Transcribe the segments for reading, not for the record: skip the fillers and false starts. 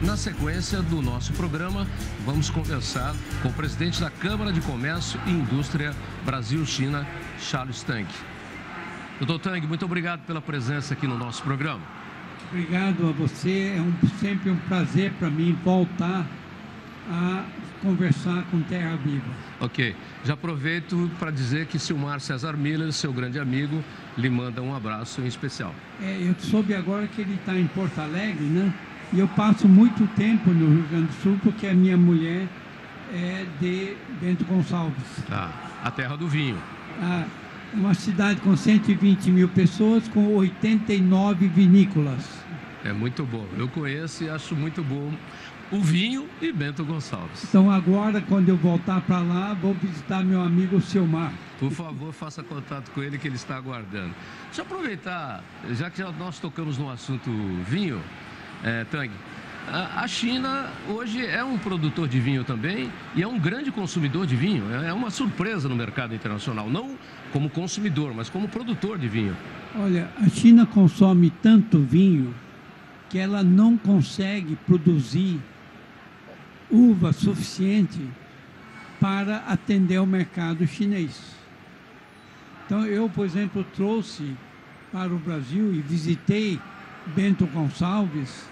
Na sequência do nosso programa, vamos conversar com o presidente da Câmara de Comércio e Indústria Brasil-China, Charles Tang. Doutor Tang, muito obrigado pela presença aqui no nosso programa. Obrigado a você, sempre um prazer para mim voltar a conversar com Terra Viva. Ok, já aproveito para dizer que Silmar César Miller, seu grande amigo, lhe manda um abraço em especial. Eu soube agora que ele está em Porto Alegre, né? E eu passo muito tempo no Rio Grande do Sul porque a minha mulher é de Bento Gonçalves. A terra do vinho. Uma cidade com 120 mil pessoas, com 89 vinícolas. É muito bom. Eu conheço e acho muito bom o vinho e Bento Gonçalves. Então agora, quando eu voltar para lá, vou visitar meu amigo Silmar. Por favor, faça contato com ele que ele está aguardando. Deixa eu aproveitar, já que nós tocamos no assunto vinho, Tang, a China hoje é um produtor de vinho também e é um grande consumidor de vinho. É uma surpresa no mercado internacional, não como consumidor, mas como produtor de vinho. Olha, a China consome tanto vinho que ela não consegue produzir uva suficiente para atender o mercado chinês. Então, eu, por exemplo, trouxe para o Brasil e visitei Bento Gonçalves,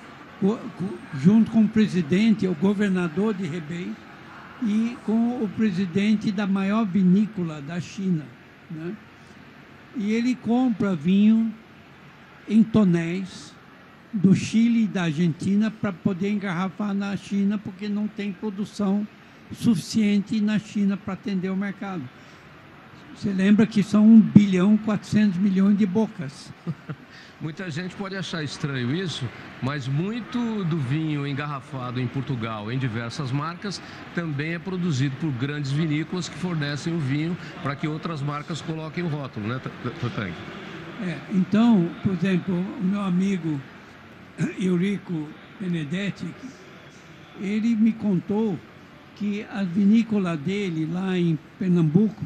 junto com o presidente, o governador de Hebei, e com o presidente da maior vinícola da China, né? E ele compra vinho em tonéis do Chile e da Argentina para poder engarrafar na China, porque não tem produção suficiente na China para atender o mercado. Você lembra que são 1,4 bilhão de bocas. Muita gente pode achar estranho isso, mas muito do vinho engarrafado em Portugal, em diversas marcas, também é produzido por grandes vinícolas que fornecem o vinho para que outras marcas coloquem o rótulo, né, Tang? Então, por exemplo, o meu amigo Eurico Benedetti, ele me contou que a vinícola dele lá em Pernambuco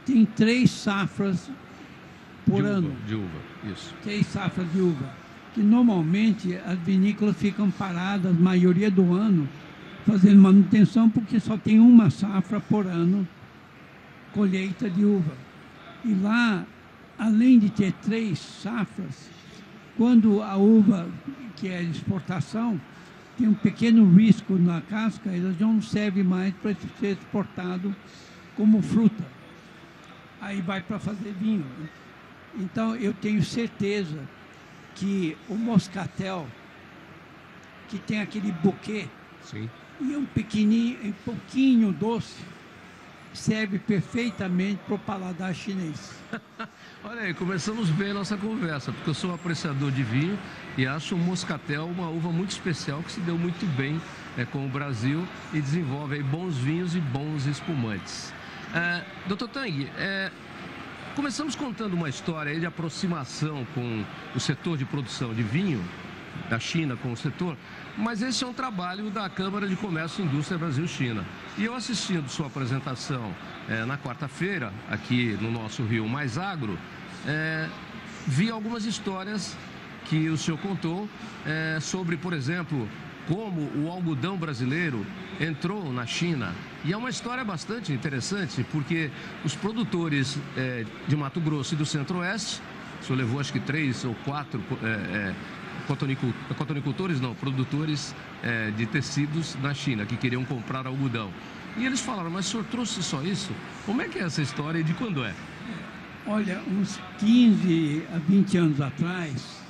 tem 3 safras por ano. De uva, isso. 3 safras de uva. Que normalmente as vinícolas ficam paradas, a maioria do ano, fazendo manutenção, porque só tem uma safra por ano, colheita de uva. E lá, além de ter 3 safras, quando a uva, que é exportação, tem um pequeno risco na casca, ela já não serve mais para ser exportado como fruta. Aí vai para fazer vinho. Então, eu tenho certeza que o moscatel, que tem aquele buquê, sim, e um pequenininho, um pouquinho doce, serve perfeitamente para o paladar chinês. Olha aí, começamos bem a nossa conversa, porque eu sou um apreciador de vinho e acho o moscatel uma uva muito especial que se deu muito bem com o Brasil e desenvolve aí bons vinhos e bons espumantes. Dr. Tang, começamos contando uma história aí de aproximação com o setor de produção de vinho da China com o setor, mas esse é um trabalho da Câmara de Comércio e Indústria Brasil-China. E eu assistindo sua apresentação na quarta-feira, aqui no nosso Rio Mais Agro, vi algumas histórias que o senhor contou sobre, por exemplo, como o algodão brasileiro entrou na China. E é uma história bastante interessante, porque os produtores de Mato Grosso e do Centro-Oeste, o senhor levou acho que 3 ou 4 produtores de tecidos na China, que queriam comprar algodão. E eles falaram, mas o senhor trouxe só isso? Como é que é essa história e de quando é? Olha, uns 15 a 20 anos atrás,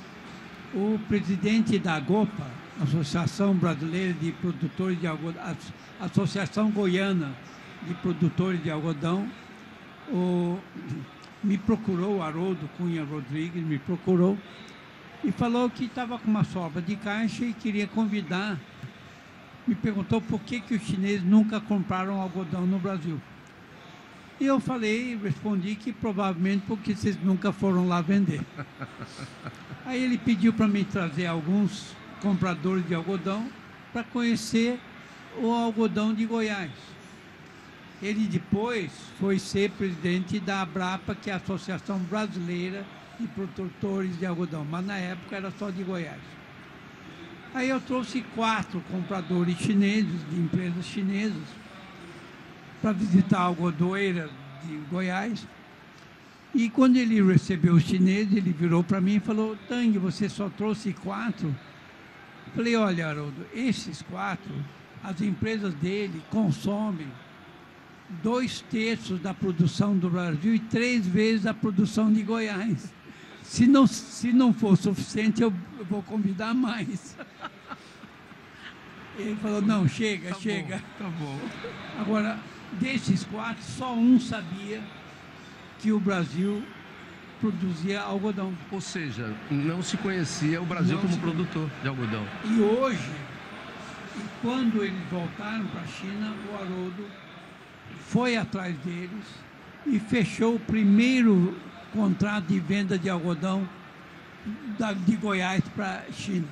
o presidente da AGOPA, Associação Brasileira de Produtores de Algodão, Associação Goiana de Produtores de Algodão, me procurou, o Haroldo Cunha Rodrigues me procurou e falou que estava com uma sobra de caixa e queria convidar. Me perguntou por que os chineses nunca compraram algodão no Brasil. E eu respondi que provavelmente porque vocês nunca foram lá vender. Aí ele pediu para mim trazer alguns compradores de algodão para conhecer o algodão de Goiás. Ele depois foi ser presidente da ABRAPA, que é a Associação Brasileira de Produtores de Algodão, mas na época era só de Goiás. Aí eu trouxe 4 compradores chineses, de empresas chinesas, para visitar a algodoeira de Goiás. E quando ele recebeu os chineses, ele virou para mim e falou: Tang, você só trouxe 4? Eu falei: olha, Haroldo, esses 4, as empresas dele consomem 2/3 da produção do Brasil e 3 vezes a produção de Goiás. Se não for suficiente, eu vou convidar mais. Ele falou: não, chega, chega. Bom, tá bom. Agora, desses 4, só um sabia que o Brasil produzia algodão. Ou seja, não se conhecia o Brasil como produtor de algodão. E hoje, quando eles voltaram para a China, o Haroldo foi atrás deles e fechou o primeiro contrato de venda de algodão de Goiás para a China.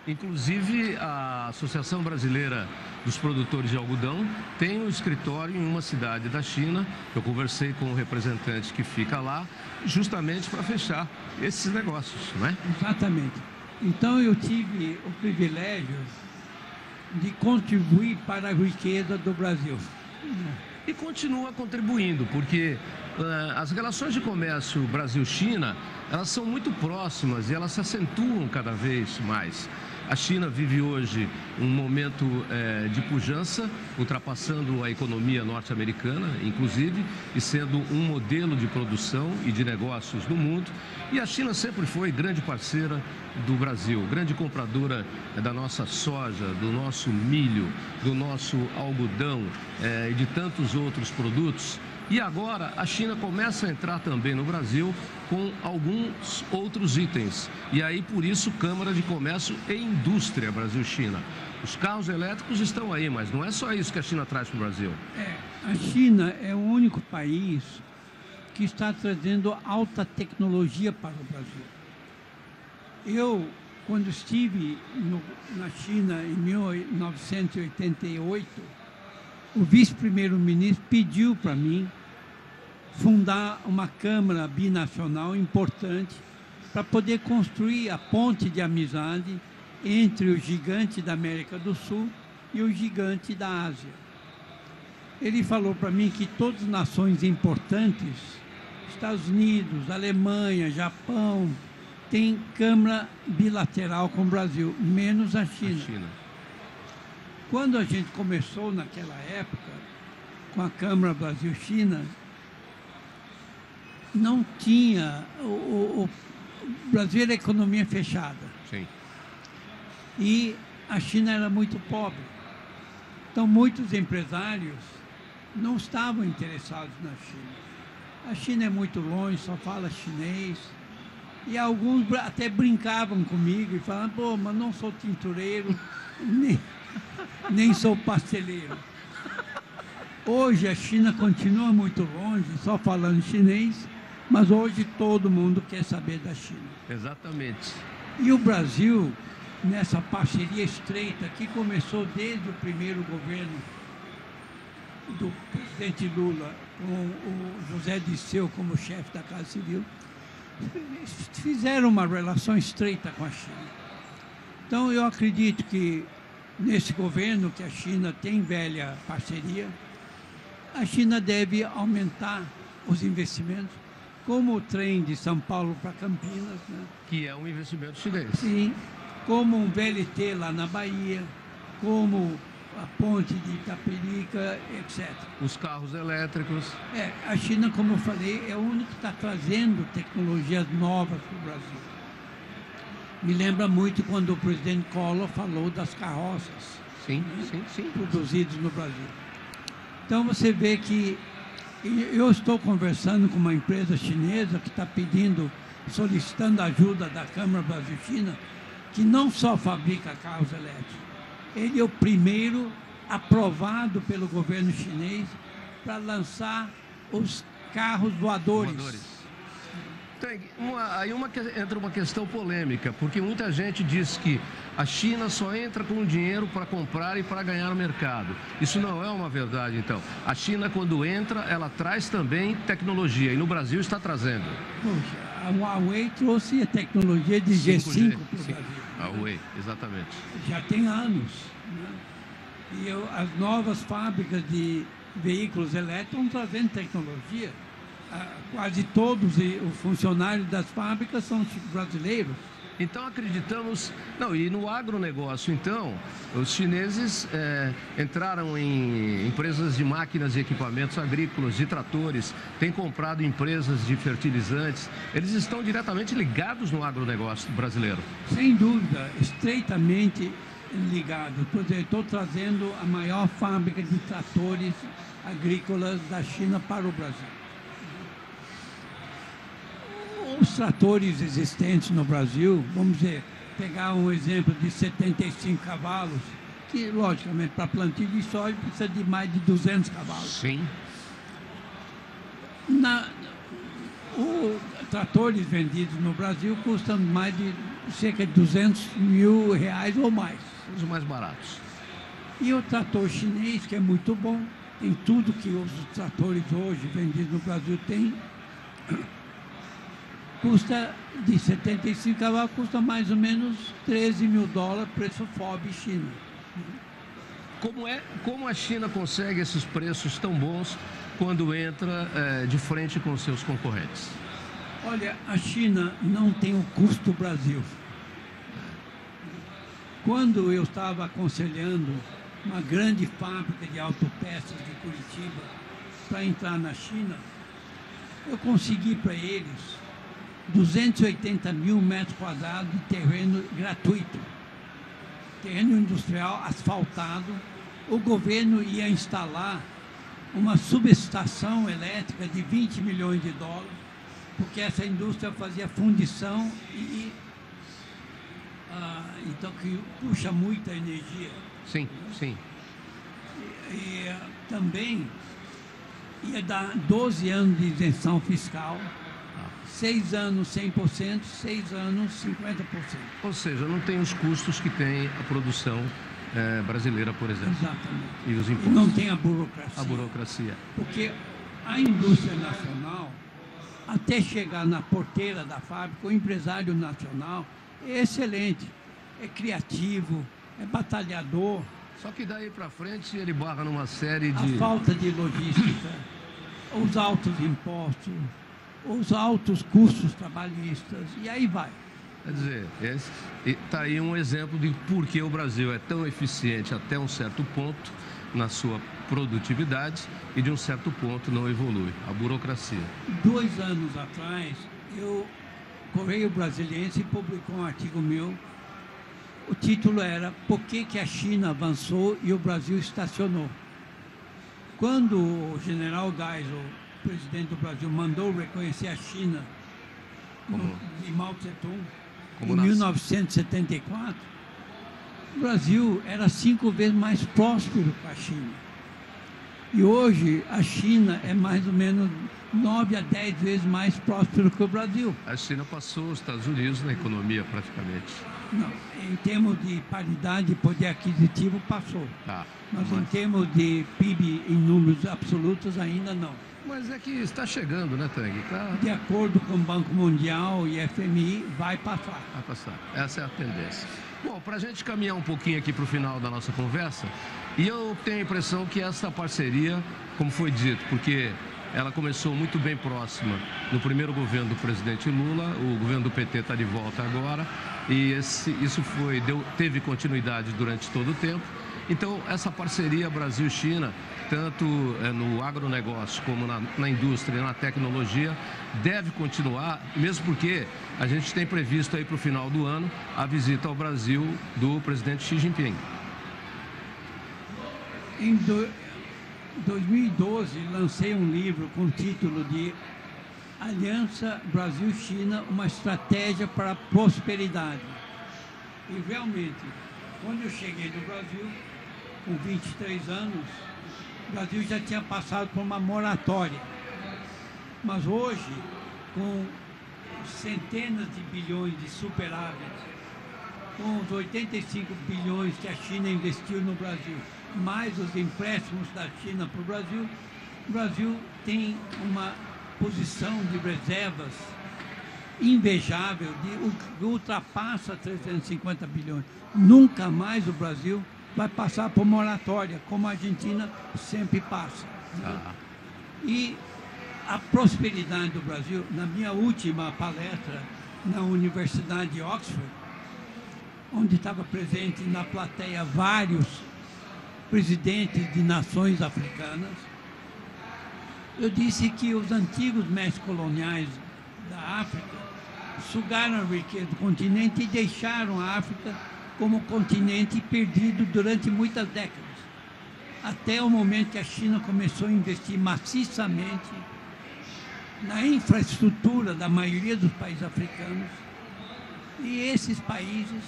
Inclusive, a Associação Brasileira dos Produtores de Algodão tem um escritório em uma cidade da China. Eu conversei com um representante que fica lá justamente para fechar esses negócios, não é? Exatamente. Então, eu tive o privilégio de contribuir para a riqueza do Brasil. E continua contribuindo, porque as relações de comércio Brasil-China, elas são muito próximas e elas se acentuam cada vez mais. A China vive hoje um momento de pujança, ultrapassando a economia norte-americana, inclusive, e sendo um modelo de produção e de negócios no mundo. E a China sempre foi grande parceira do Brasil, grande compradora da nossa soja, do nosso milho, do nosso algodão e de tantos outros produtos. E agora a China começa a entrar também no Brasil com alguns outros itens. E aí, por isso, Câmara de Comércio e Indústria Brasil-China. Os carros elétricos estão aí, mas não é só isso que a China traz para o Brasil. A China é o único país que está trazendo alta tecnologia para o Brasil. Eu, quando estive na China em 1988, o vice-primeiro-ministro pediu para mim fundar uma Câmara binacional importante para poder construir a ponte de amizade entre o gigante da América do Sul e o gigante da Ásia. Ele falou para mim que todas as nações importantes, Estados Unidos, Alemanha, Japão, têm Câmara bilateral com o Brasil, menos a China. Quando a gente começou naquela época, com a Câmara Brasil-China, não tinha... O Brasil era economia fechada. Sim. E a China era muito pobre. Então, muitos empresários não estavam interessados na China. A China é muito longe, só fala chinês. E alguns até brincavam comigo e falavam: pô, mas não sou tintureiro, nem sou pasteleiro. Hoje a China continua muito longe, só falando chinês, mas hoje todo mundo quer saber da China. Exatamente. E o Brasil, nessa parceria estreita que começou desde o primeiro governo do presidente Lula, com o José Disseu como chefe da Casa Civil, fizeram uma relação estreita com a China. Então, eu acredito que nesse governo, que a China tem velha parceria, a China deve aumentar os investimentos, como o trem de São Paulo para Campinas, né? Que é um investimento chinês. Sim, como um VLT lá na Bahia, como a ponte de Itaperica, etc. Os carros elétricos. A China, como eu falei, é o único que está trazendo tecnologias novas para o Brasil. Me lembra muito quando o presidente Collor falou das carroças, Sim, né, sim. produzidas no Brasil. Então você vê que eu estou conversando com uma empresa chinesa que está solicitando ajuda da Câmara Brasil-China, que não só fabrica carros elétricos. Ele é o primeiro aprovado pelo governo chinês para lançar os carros voadores. Entra uma questão polêmica, porque muita gente diz que a China só entra com dinheiro para comprar e para ganhar no mercado. Isso não é uma verdade, então. A China, quando entra, ela traz também tecnologia, e no Brasil está trazendo. Poxa, a Huawei trouxe a tecnologia de G5 para o Brasil. A Huawei, exatamente. Já tem anos. Né? E as novas fábricas de veículos elétricos estão trazendo tecnologia. Quase todos os funcionários das fábricas são brasileiros. Então acreditamos... Não, e no agronegócio, então, os chineses entraram em empresas de máquinas e equipamentos agrícolas, de tratores, têm comprado empresas de fertilizantes. Eles estão diretamente ligados no agronegócio brasileiro. Sem dúvida, estreitamente ligado. Por exemplo, estou trazendo a maior fábrica de tratores agrícolas da China para o Brasil. Os tratores existentes no Brasil, vamos dizer, pegar um exemplo de 75 cavalos, que logicamente para plantio de soja precisa de mais de 200 cavalos. Sim. Os tratores vendidos no Brasil custam mais de cerca de R$200 mil ou mais. Os mais baratos. E o trator chinês, que é muito bom, tem tudo que os tratores hoje vendidos no Brasil têm, custa de 75 cavalos, custa mais ou menos $13 mil, preço FOB China. Como a China consegue esses preços tão bons quando entra de frente com seus concorrentes? Olha, a China não tem o custo Brasil. Quando eu estava aconselhando uma grande fábrica de autopeças de Curitiba para entrar na China, eu consegui para eles 280 mil metros quadrados de terreno gratuito, terreno industrial asfaltado. O governo ia instalar uma subestação elétrica de $20 milhões, porque essa indústria fazia fundição então que puxa muita energia. Sim, sim. E também ia dar 12 anos de isenção fiscal. 6 anos 100%, 6 anos 50%. Ou seja, não tem os custos que tem a produção brasileira, por exemplo. Exatamente. E os impostos. E não tem a burocracia. A burocracia. Porque a indústria nacional, até chegar na porteira da fábrica, o empresário nacional é excelente, é criativo, é batalhador. Só que daí para frente ele barra numa série de... A falta de logística, os altos impostos, os altos custos trabalhistas, e aí vai. Quer dizer, está aí um exemplo de por que o Brasil é tão eficiente até um certo ponto na sua produtividade e de um certo ponto não evolui, a burocracia. 2 anos atrás, o Correio Brasiliense publicou um artigo meu, o título era "Por que a China avançou e o Brasil estacionou?". Quando o general Geisel, presidente do Brasil, mandou reconhecer a China de Mao Tse-tung em 1974, o Brasil era 5 vezes mais próspero que a China. E hoje a China é mais ou menos 9 a 10 vezes mais próspero que o Brasil. A China passou os Estados Unidos na economia praticamente. Não, em termos de paridade de poder aquisitivo passou. Mas em termos de PIB em números absolutos ainda não. Mas é que está chegando, né, Tang? De acordo com o Banco Mundial e FMI, vai passar. Vai passar. Essa é a tendência. Bom, para a gente caminhar um pouquinho aqui para o final da nossa conversa, e eu tenho a impressão que essa parceria, como foi dito, porque ela começou muito bem próxima no primeiro governo do presidente Lula, o governo do PT está de volta agora, e isso teve continuidade durante todo o tempo. Então, essa parceria Brasil-China, tanto no agronegócio como na indústria e na tecnologia, deve continuar, mesmo porque a gente tem previsto aí para o final do ano a visita ao Brasil do presidente Xi Jinping. Em 2012, lancei um livro com o título de Aliança Brasil-China, uma estratégia para a prosperidade. E realmente, quando eu cheguei no Brasil, com 23 anos, o Brasil já tinha passado por uma moratória. Mas hoje, com centenas de bilhões de superávit, com os 85 bilhões que a China investiu no Brasil, mais os empréstimos da China para o Brasil tem uma posição de reservas invejável, que ultrapassa 350 bilhões. Nunca mais o Brasil vai passar por moratória, como a Argentina sempre passa. E a prosperidade do Brasil, na minha última palestra na Universidade de Oxford, onde estava presente na plateia vários presidentes de nações africanas, eu disse que os antigos mestres coloniais da África sugaram a riqueza do continente e deixaram a África como continente perdido durante muitas décadas, até o momento que a China começou a investir maciçamente na infraestrutura da maioria dos países africanos, e esses países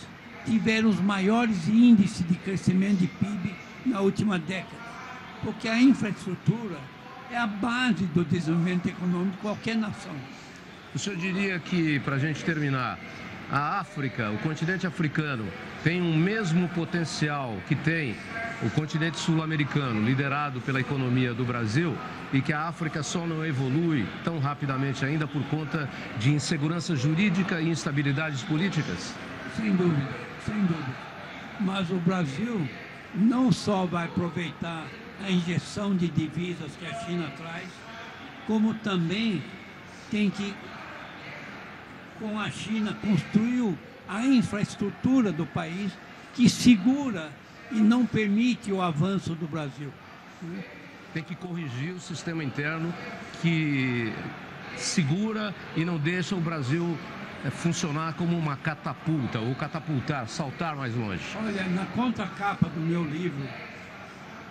tiveram os maiores índices de crescimento de PIB na última década, porque a infraestrutura é a base do desenvolvimento econômico de qualquer nação. O senhor diria que, para a gente terminar, a África, o continente africano, tem o mesmo potencial que tem o continente sul-americano, liderado pela economia do Brasil, e que a África só não evolui tão rapidamente ainda por conta de insegurança jurídica e instabilidades políticas? Sem dúvida, sem dúvida. Mas o Brasil não só vai aproveitar a injeção de divisas que a China traz, como também tem que, com a China, construiu a infraestrutura do país que segura e não permite o avanço do Brasil. Tem que corrigir o sistema interno que segura e não deixa o Brasil funcionar como uma catapulta, ou catapultar, saltar mais longe. Olha, na contracapa do meu livro,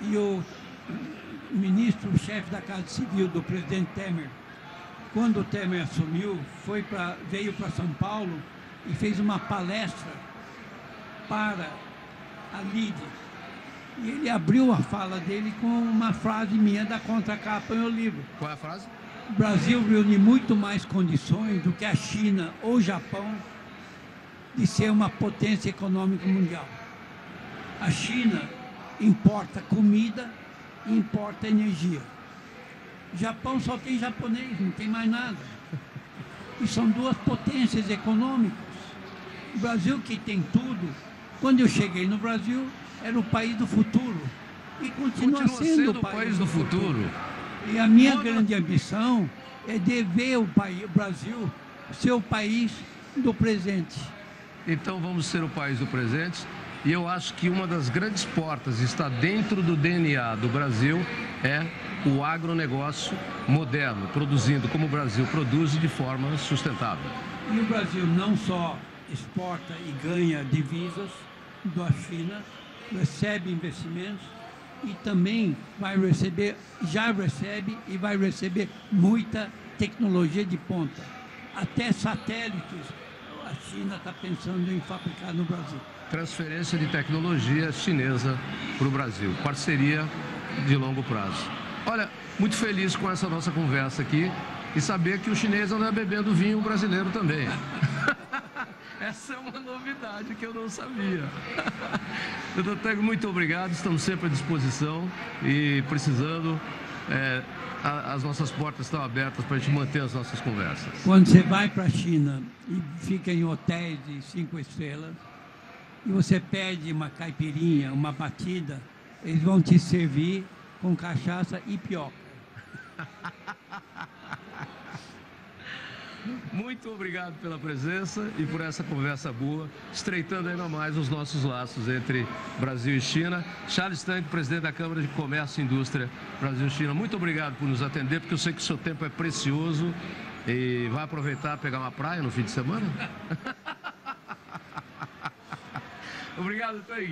e o ministro-chefe da Casa Civil do presidente Temer, quando o Temer assumiu, veio para São Paulo e fez uma palestra para a LIDE. E ele abriu a fala dele com uma frase minha da contracapa no meu livro. Qual é a frase? O Brasil reúne muito mais condições do que a China ou o Japão de ser uma potência econômica mundial. A China importa comida e importa energia. O Japão só tem japonês, não tem mais nada. E são duas potências econômicas. O Brasil, que tem tudo, quando eu cheguei no Brasil, era o país do futuro. E continua sendo o país do futuro. E a minha grande ambição é de ver o Brasil ser o país do presente. Então vamos ser o país do presente. E eu acho que uma das grandes portas está dentro do DNA do Brasil é o agronegócio moderno, produzindo como o Brasil produz de forma sustentável. E o Brasil não só exporta e ganha divisas da China, recebe investimentos e também vai receber, já recebe e vai receber muita tecnologia de ponta. Até satélites a China está pensando em fabricar no Brasil. Transferência de tecnologia chinesa para o Brasil, parceria de longo prazo. Olha, muito feliz com essa nossa conversa aqui e saber que o chinês anda bebendo vinho brasileiro também. Essa é uma novidade que eu não sabia. Doutor Tego, muito obrigado, estamos sempre à disposição e precisando, as nossas portas estão abertas para a gente manter as nossas conversas. Quando você vai para a China e fica em hotéis de 5 estrelas, e você pede uma caipirinha, uma batida, eles vão te servir com cachaça e pioca. Muito obrigado pela presença e por essa conversa boa, estreitando ainda mais os nossos laços entre Brasil e China. Charles Tang, presidente da Câmara de Comércio e Indústria Brasil-China, muito obrigado por nos atender, porque eu sei que o seu tempo é precioso e vai aproveitar pegar uma praia no fim de semana? Obrigado, Tang.